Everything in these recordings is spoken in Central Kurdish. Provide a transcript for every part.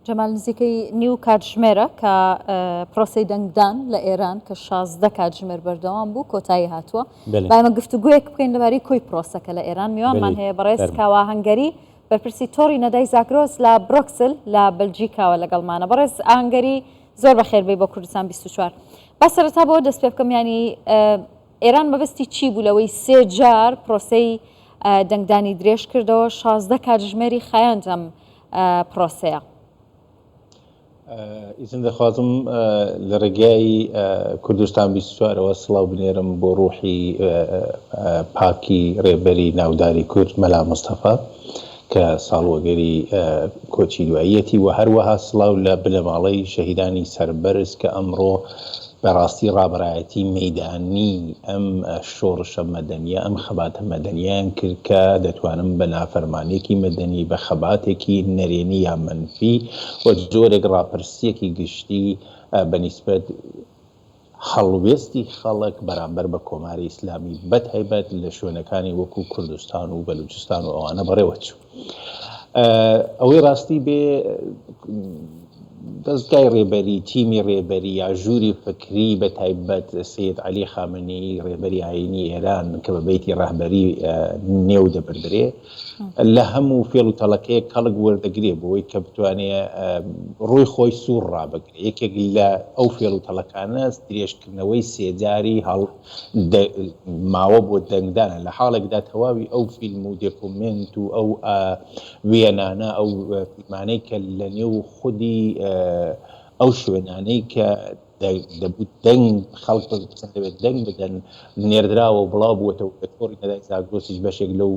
جەمال نزیکەی نیو کاتژمێرە کە پرۆسی دەنگدان لە ئێران کە 16 کاتژمێر بەردەوام بوو کۆتایی هاتووە با ئێمە گفتوگویەک بکەین لەبارەی کۆی پرۆسەکە لە ئێران میوانمان هەیە بەڕێز کاوا هەنگەری بەرپرسی تۆڕی نەدای زاگرۆز لە بروکسل لە بەلجیکاوە لەگەڵمانە بەڕێز ئاهەنگەری زۆر بەخێربێی بۆ کوردستان 24 با سەرەتا بۆ دەست پێ بکەم ینی ئێران مەبەستی چی بوو لەوەی 3 جار پرۆسەی دەنگدانی درێژ کردەوە 16 کاتژمێری خایاندەم پرۆسەیە ئیزن دەخوازم لە ڕێگای کوردستان 24ەوە سڵاو بنێرم بۆ ڕوحی پاکی ڕێبەری ناوداری کورد مەلا مستەفا کە ساڵوەگەری کۆچی دواییەتی و هەروەها سڵاو لە بنەماڵەی شەهیدانی سەربەرز کە ئەمڕۆ بەڕاستی ڕابڕایەتی مەیدانی ئەم شۆڕشە مەدەنیە ئەم خەباتە مەدەنیان کرد کە دەتوانم بە نافەرمانێکی مەدەنی بە خەباتێکی نەرێنی یا منفی و جۆرێک ڕاپرسیەکی گشتی بەنیسبەت هەڵوێستی خەڵک بەرامبەر بە کۆماری ئیسلامی بەتایبەت لە شوێنەکانی وەکو کوردستان و بەلوچستان و ئەوانە بەڕێوە چوو. ئەوەی ڕاستی بێ دەستگای ڕێبەری تیمی ڕێبەری یا ژووری فکری بە تایبەت سید عەلی خامنەیی ڕێبەری ئاینی ئێران کە بە بەیتی ڕاهبەری نێو دەبردرێ لە هەموو فێڵ و تەڵەکەیە کەڵک وەردەگرێ بۆی کە بتوانێ ڕووی خۆی سوور ڕابگرێ. یەکێک لە ئەو فێڵ و تەڵەکانە درێژکردنەوەی سێجاری هەڵ ماوە بۆ دەنگدانە لە حاڵێکدا تەواوی ئەو فیلم و دێکۆمنت و ئەو وێنانە ئەو فیلمانەی کە لە نێو خودی ئەو شوێنانەی کە دەبوو دەنگ خەڵک دەبێت دەنگ بدەن نێردراوە و بڵاو بووەتەوە بە تۆڕی نەدای زاگرۆسیش بەشێک لەو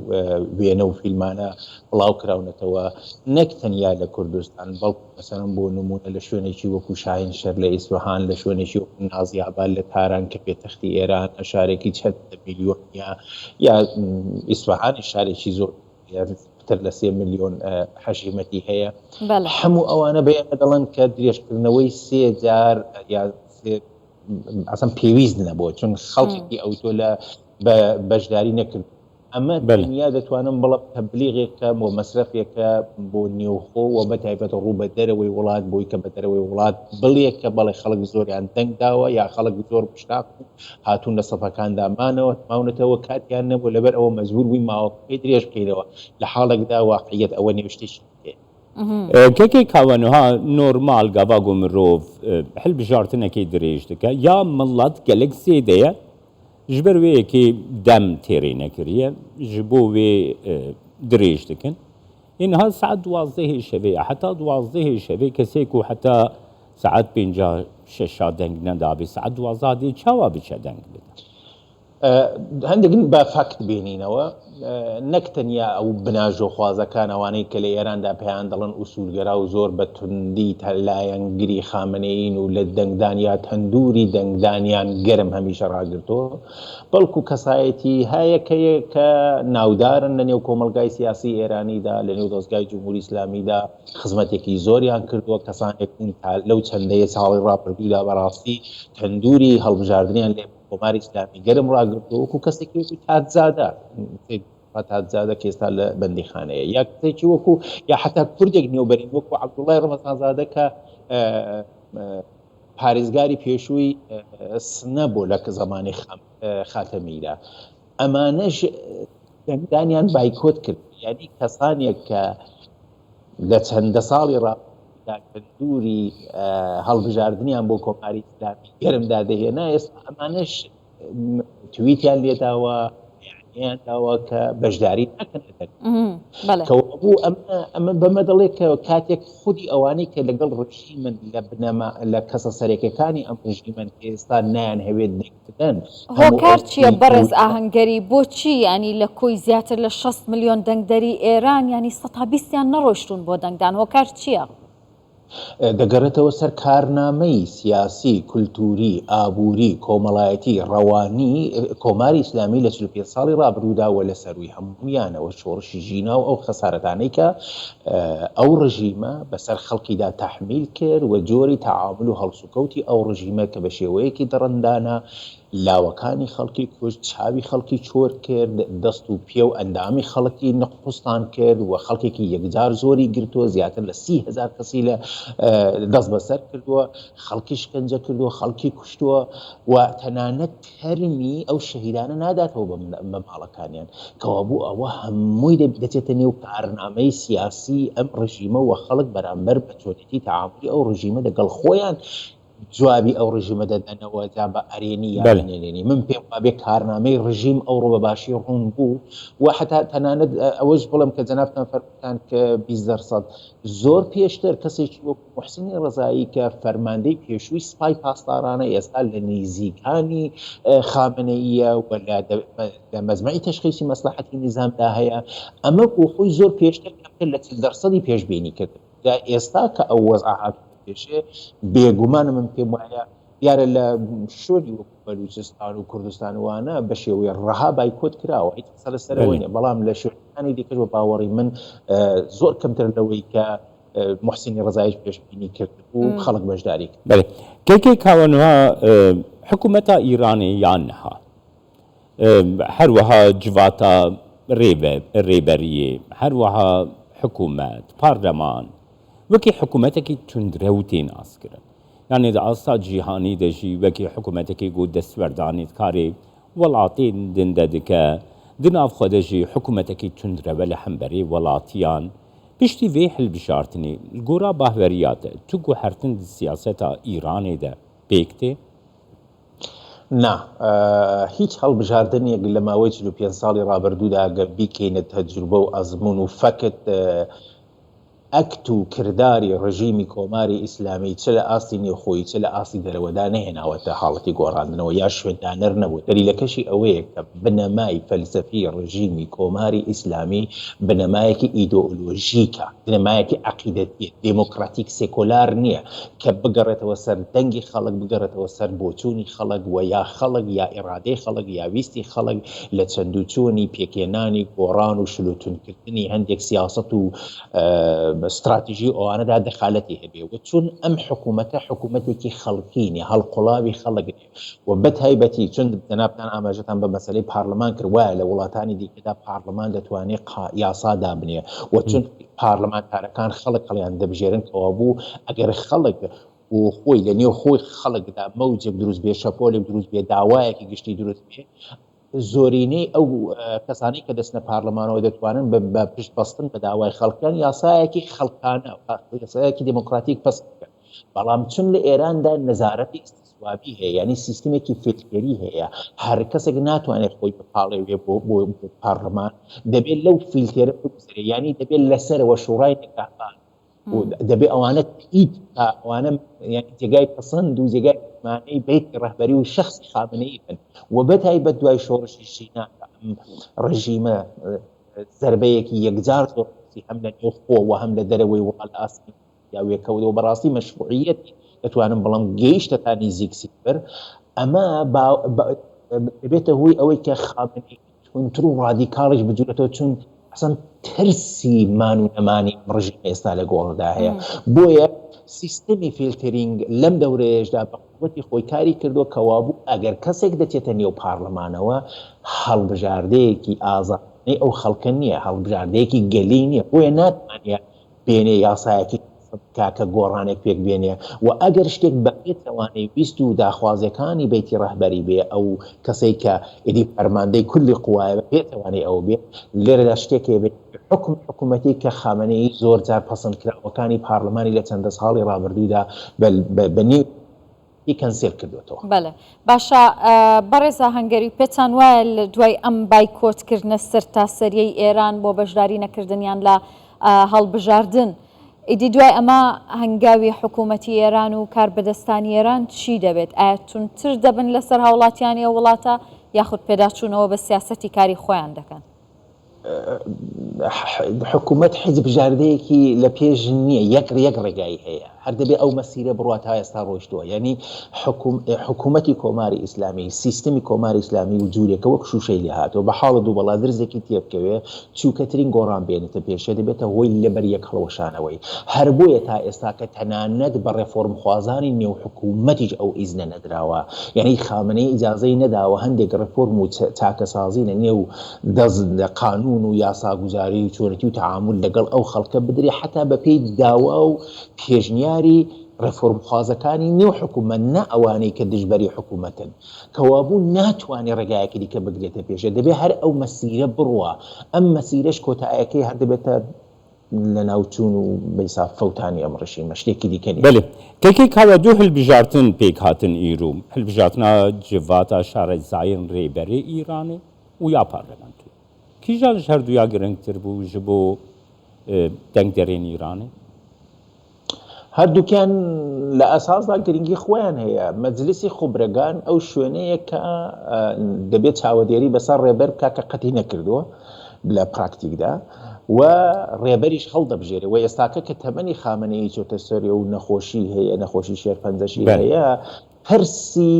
وێنە و فیلمانە بڵاو کراونەتەوە نەک تەنیا لە کوردستان بەڵکو مەسەڵەن بۆ نمونە لە شوێنێکی وەکو شاهینشەر لە ئیسفەهان لە شوێنێکی وەکو نازیاباد لە تاران کە پێتەختی ئێران شارێکی 4 میلیۆن یا ئیسفەهانی شارێکی زۆر تر لە 3 میلیۆن حەشیمەتی هەیە هەموو ئەوانە بە ئێمە دەڵێن کە درێژکردنەوەی 3 جار یا ئەسەن پێویست نەبووە چون خەڵکی ئەو تۆ لە بەشداری نەکرد. ئەمە دنیا دەتوانم بڵێ تەبلیغێکە بۆ مەسرەفێکە بۆ نێوخۆ و بە تایبەت ڕوو بە دەرەوەی وڵات بۆی کە بە دەرەوەی وڵات بڵێ کە بەڵێ خەڵک زۆریان دەنگ داوە یا خەڵک زۆر پشتاق هاتوون لە سەفەکاندا ماونەتەوە کاتیان نەبوو لەبەر ئەوە مەجبور بووی ماوەکەی درێژ بکەیتەوە لە حاڵێکدا واقعیەت ئەوە نێوشتێکی کەکێ کاوانها نۆرمال گاوا گۆ مرۆڤ هەڵبژارتنەکەی درێژ دەکە یا مڵەت گەلک سێدەیە ji ber wê yekê dem têrê nekiriye ji bo wê dirêj dikin ên ha saet 12 şevê heta 12 şevê kesê ku heta saet 5 deng nedabê saet 12 dê çawa biçe deng bide هەندێکن بە فەکت بینینەوە نەک تەنیا ئەو بناژۆخوازەکان ئەوانەی کە لە ئێراندا پێیان دەڵێن ئوسولگەرا و زۆر بە توندی لایەنگری خامنەیین و لە دەنگدان یا تەندوری دەنگدانیان گەرم هەمیشە ڕاگرتۆ بەڵکو کەسایەتی هەیەکەیە کە ناودارن لە نێو کۆمەلگای سیاسی ئێرانیدا لە نێو دۆزگای جمهوری ئیسلامیدا خزمەتێکی زۆریان کردووە کەسانێکن لەو چەندەیە ساڵی ڕاپردوودا بەڕاستی تەندوری هەڵبژاردنیان لێ کۆماری ئیسلامی گەرم ڕاگرتووە وەکو کەسێکی وەکو تاتزادە کە ئێستا لە بەندیخانەیە یا کەسێکی وەکو یا حتا کوردێک نێوبەرین وەکو عەبدوڵڵای ڕەمەزانزادە کە پارێزگاری پێشووی سنە بۆ لە زەمانی خاتەمیدا ئەمانەش دەنگدانیان بایکۆت کرد یعنی کەسانێک کە لە چەندە ساڵی تەندوری هەڵبژاردنیان بۆ کۆماری ئیسلامی گەرمدا دەهێنا ئێستا ئەمانەش تویتیان لێداوە یانیان داوە کە بەشداری ناکەن کەوابوو ئەمە بەمە دەڵێت کە کاتێک خودی ئەوانەی کە لەگەڵ ڕژیمن لە کەسە سەرێکەکانی ئەم ڕژیمن ئێستا نایان هەوێت دەنگدەن هۆکار چییە بەڕێز ئاهەنگەری بۆچی ینی لە کۆی زیاتر لە 6 میلیۆن دەنگدەری ئێران ینی 120یان نەڕۆیشتون بۆ دەنگدان هۆکار چییە؟ دەگەڕێتەوە سەر کارنامەی سیاسی کولتوری ئابووری کۆمەڵایەتی ڕەوانی کۆماری ئیسلامی لە 45 ساڵی ڕابردووداوە لە سەروی هەمویانەوە شۆڕشی ژینا و ئەو خەسارەتانەی کە ئەو ڕژیمە بەسەر خەڵکیدا تەحمیل کرد و جۆری تەعامل و هەڵسوکەوتی ئەو ڕژیمە کە بە شێوەیەکی دڕندانە لاوەکانی خەڵکی کوشت، چاوی خەڵکی چۆر کرد، دەست و پێ و ئەندامی خەڵکی نەقوستان کرد و خەڵکێکی یەکجار زۆری گرتووە، زیاتر لە 30,000 کەسی لە دەست بەسەر کردووە، خەڵکی شکنجە کردووە، خەڵکی کوشتووە و تەنانەت تەرمی ئەو شەهیدانە ناداتەوە بە ماڵەکانیان، کەوا بوو ئەوە هەمووی دەچێتە نێو کارنامەی سیاسی ئەم ڕژیمە و خەڵک بەرامبەر بە چۆنێتی تەعاملی ئەو ڕژیمە لەگەڵ خۆیان جوابی ئەو ڕژیمە دەدەنەوە جا بە ئەرێنی یانێنێنی من پێم وابێ کارنامەی ڕژیم ئەوڕۆ بە باشی ڕوون بوو و حتا تەنانەت ئەوەش بڵم کە جەنابتان فەرمووتان کە 20% زۆر پێشتر کەسێکی وەکو موحسینی ڕەزایی کە فەرماندەی پێشووی سپای پاسدارانە ئێستا لە نێزیکانی خامنەییە و لە مەجمەعی تەشخیصی مەسلحەتی نیزامدا هەیە، ئەمە بۆ خۆی زۆر پێشتر کەمتر لە 40% پێشبینی کرد. ئێستا کە ئەو وەزعات پێشێ بێگومانە من پێم وایە دیارە لە شوێنی وەکو بەلوچستان و کوردستان وانە بە شێوەیە ڕەها بایکۆت کراوە، هیچ قسە لەسەرەوەی نیە، بەڵام لە شوێنەکانی دیکەش بە باوەڕی من زۆر کەمتر لەوەی کە موحسینی ڕەزاییش پێشبینی کرد و خەڵک بەشداری کرد. بەڵێ کێکی کاوەنها حکوومەتە ئیرانی یان نەها هەروەها جڤاتە ڕێبەریە، هەروەها حکوومەت پارلەمان وەکی حکوومەتێکی تونندرە و تێناسکردن، یعنی لە ئاستا جیهانی دەژی وەکی حکوومەتێکی گۆ دەستوەردانیت کارێ وڵاتین دندە دکە دناو خۆدەژی حکوومەتێکی تونندرەوە لە هەمبەرێ وڵاتیان پشتی وێ هەلبژارتنی گۆرا باهوەریاتە تو گوهرتن سیاسەتە ئیرانێدا پێکتێ؟ نا هیچ هەڵبژاردنێک لە ماوەی 45 ساڵی ڕابردوودا گە بیکەینە تەجروبە و ئەزمون و فەکت ئەکت و کردداری ڕژیمی کۆماری ئیسلامی چ لە ئاستی نێوخۆی چ لە ئاستی دەرەوەدا نەهێناوەتە حاڵەتی گۆڕاندنەوە یا شوێندانەر نەبوو. دەلیلەکەشی ئەوەیە کە بنەمای فەلسەفی ڕژیمی کۆماری ئیسلامی بنەمایەکی ئیدۆئۆلۆژیکە، بنەمایەکی عەقیدەتیە، دموکراتیک سێکۆلار نییە کە بگەڕێتەوە سەر دەنگی خەڵک، بگەڕێتەوە سەر بۆچوونی خەڵک و یا خەڵک یا ئێرادەی خەڵک یا ویستی خەڵک لە چەندوچۆنی پێکێنانی گۆڕان و شلوتونکردنی هەندێک سیاست و استراتیژی ئەوانەدا دەخالەتی هەبێ و چون ئەم حکوومەتە حکوومەتێکی خەڵقینی هەڵقوڵاوی خەڵک و بەتایبەتی چون جەنابتان ئاماژەتان بە مەسەلەی پارلەمان کرد وایە لە وڵاتانی دیکەدا پارلەمان دەتوانێت یاسا دابنێ و چون پارلەمانتارەکان خەڵک هەڵیان دەبژێرن کەوا بوو ئەگەر خەڵک و خۆی لە نێو خۆی خەڵکدا مەوجێک دروست بێ، شەپۆلێک دروست بێ، داوایەکی گشتی دروست بێ، زۆرینەی ئەو کەسانی کە دەستنە پارلەمانەوە دەتوانن بە پشت بەستن بە داوای خەڵکیان یاسایەکی خەڵکانە یاسایەکی دموکراتیک پەس بکەن. بەڵام چون لە ئێراندا نەزارەتی ئیستیسوابی هەیە، یعنی سیستمێکی فیلتری هەیە، هەر کەسێک ناتوانێت خۆی بپاڵێوێ بۆ پارلەمان، دەبێت لەو فیلتێرە بگوزرێ، یعنی دەبێت لەسەرەوە شوڕای نەگەهبان و دەبێت ئەوانە تئیت تا ئەوانە یعنی جێگای پەسەند و جێگای مانەی بیتی ڕەهبەری و شەخصی خامنەیی بن و بەتایبەت دوای شۆڕشی شینە ڕژیمە زەربەیەکی یەکجار زۆرسی هەم لە نێوخۆ و هەم لە دەرەوەی وڵات ئاستی یاوێکەوە بەڕاستی مەشروعیەتی دەتوانم بڵم گەیشتە تا نزیک سیفر. ئەمە دەبێتە هۆی ئەوەی کە خامنەی تونتر و ڕادیکاڵیش بجوورێتەوە چون ئەسەن ترسی مان و نەمانی ڕژیم ئێستا لە گۆڵدا هەیە، بۆیە سیستمی فیلترینگ لەم دەورەیەشدا بە قووەتی خۆی کاری کردو کەوا بوو ئەگەر کەسێک دەچێتە نێو پارلەمانەوە هەڵبژاردەیەکی ئازادانەی ئەو خەڵکە نییە، هەڵبژاردەیەکی گەلی نییە، بۆیە ناتوانێت بێنێ یاسایەکی کاکە گۆڕانێک پێک بێنێ و ئەگەر شتێک بەقێتەوانەی ویست و داخوازەکانی بیتی ڕەهبەری بێ ئەو کەسەی کە ئیدی فەرماندەی کولی قوایە بێتەوانەی ئەو بێ لێرەدا شتێکێ بێت حکوومەتی کە خامنەیی زۆر جار پەسەندکراوەکانی پارلەمانی لە چەندە ساڵی ڕابردوودا بەنێو کەنسێل کردوێتەوە. بەڵێ باشە بەڕێزە هەنگەری پێتان وایە لە دوای ئەم بایکۆتکردنە سەر تاسەریەی ئێران بۆ بەشداری نەکردنیان لە هەڵبژاردن ئیدی دوای ئەمە هەنگاوی حکوومەتی ئێران و کاربەدەستانی ئێران چی دەبێت؟ ئایا تونتر دەبن لەسەر هاوڵاتیانی ئەو وڵاتە یاخود پێداچوونەوە بە سیاسەتی کاری خۆیان دەکەن؟ حکوومەت حیزب ژاردەیەکی لە پێش نییە یەک ڕێگایی هەیە هەر دەبێ ئەو مەسیرە بڕات تا ئێستا ڕۆیشتووە یعنی حکوومەتی کۆماری ئیسلامی سیستمی کۆماری ئیسلامی و جوورێکە وەک شوشەی لێ هاتەوە بە حاڵە دوو بەڵا درزێکی تێبکەوێ چووکەترین گۆڕان بێنێتە پێشە دەبێتە هۆی لەبەر یەک هەڵەوەشانەوەی هەر بۆیە تا ئێستا کە تەنانەت بە ڕێفۆرم خوازانی نێو حکوومەتیش ئەو ئیزنە نەدراوە یعنی خامنەی ئیجازەی نەداوە هەندێک ڕێفۆرم و چاکەسازی لە نێو دەست قانون و یاساگوزاری و چۆنەتی و تعامل لەگەڵ ئەو خەڵکە بدرێ حتا بە پێی داوا و پێشنیاری ڕێفۆرمخوازەکانی نێو حکوومەت نە ئەوانەی کە دژبەری حکوومەتن کەوابوو ناتوانێت ڕێگایەکی دیکە بگرێتە پێشە دەبێت هەر ئەو مەسیرە بڕوە ئەم مەسیرەش کۆتایەکەی هەر دەبێتە لە ناوچوون و بەیسا فەوتانی ئەم ڕەشیمە شتێکی دیکەنی بەێ کەکەی کاوە دوو هەڵبژارتن پێک هاتن ئیرۆ هەڵبژارتنا جڤاتە شارەزایەن ڕێبەرێ ئیرانێ و یا پارلەمانتو کیژانش هەردوویا گرنگتر بوو ji بۆ دەنگدەرێن ئیرانێ هەردووکیان لە ئەساسدا گرنگی خۆیان هەیە مەجلیسی خوبرەگان ئەو شوێنەیە کە دەبێت چاوەدێری بەسەر ڕێبەر بکا کە قەتی نەکردووە لە پراکتیکدا و ڕێبەریش هەڵدەبژێرێ و ئێستاکە کە تەمەنی خامنەیە چۆتە سەرێ و نەخۆشی هەیە نەخۆشی شێرپەنجەشی هەیە هەرسی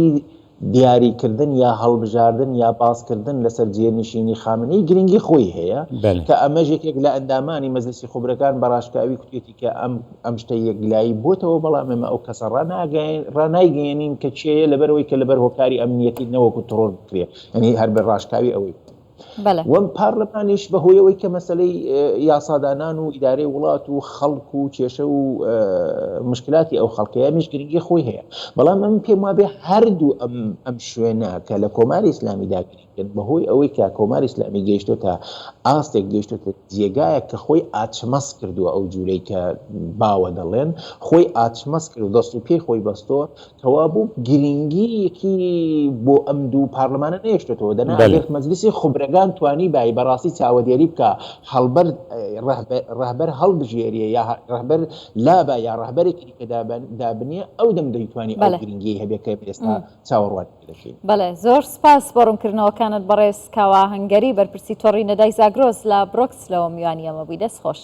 دیاریکردن یا هەڵبژاردن یا باسکردن لەسەر جێنشینی خامنەی گرنگی خۆی هەیە کە ئەمەش یەکێک لە ئەندامانی مەجلیسی خوبرەکان بەڕاشکاوی کوتێتی کە ئەم شتە یەکلایی بۆتەوە بەڵام ئێمە ئەو کەسە ڕنایگەێنین کە چێە لەبەرەوەی کە لەبەر هۆکاری ئەمنیەتی نەوەکو تڕۆر بکرێ ینی هەر بە ڕاشکاوی ئەوەی وەم پارلەمانیش بەهۆیەوەی کە مەسلەی یاسادانان و ئیدارەی وڵات و خەڵک و کێشە و مشکلاتی ئەو خەڵکەیە میش گرنگی خۆی هەیە بەڵام ئەم پێم وابێ هەردوو ئەم شوێنە کە لە کۆماری ئیسلامی داگیرکرد بەهۆی ئەوەی کە کۆماری ئیسلامی گەیشتۆتە ئاستێک گەیشتۆتە جێگایە کە خۆی ئاچمەس کردووە ئەو جوورەی کە باوە دەڵێن خۆی ئاچمەس کرد و دەست و پێی خۆی بەستۆ کەوا بوو گرنگیەکی بۆ ئەم دوو پارلەمانە نێشتێتەوە دەنا مەجلیسی خوبرەگان توانی بای بەڕاستی چاوەدێری بکە هەڵبەر ڕەهبەر هەڵبژێریە یا ڕەهبەر لابە یا ڕەهبەرێکی دیکە دابنیە ئەو دەم دەیتوانی ئەو گرنگی هەبێت کە ئێستا چاوەڕوان دەکەین بەڵێ زۆر سپاس بۆ ڕوونکردنەوەکانت بەڕێز کاوا هەنگەری بەرپرسی تۆڕی نەدای زاگرۆز لە برۆکس لەوە میوانی ئەمە بووی دەست خۆش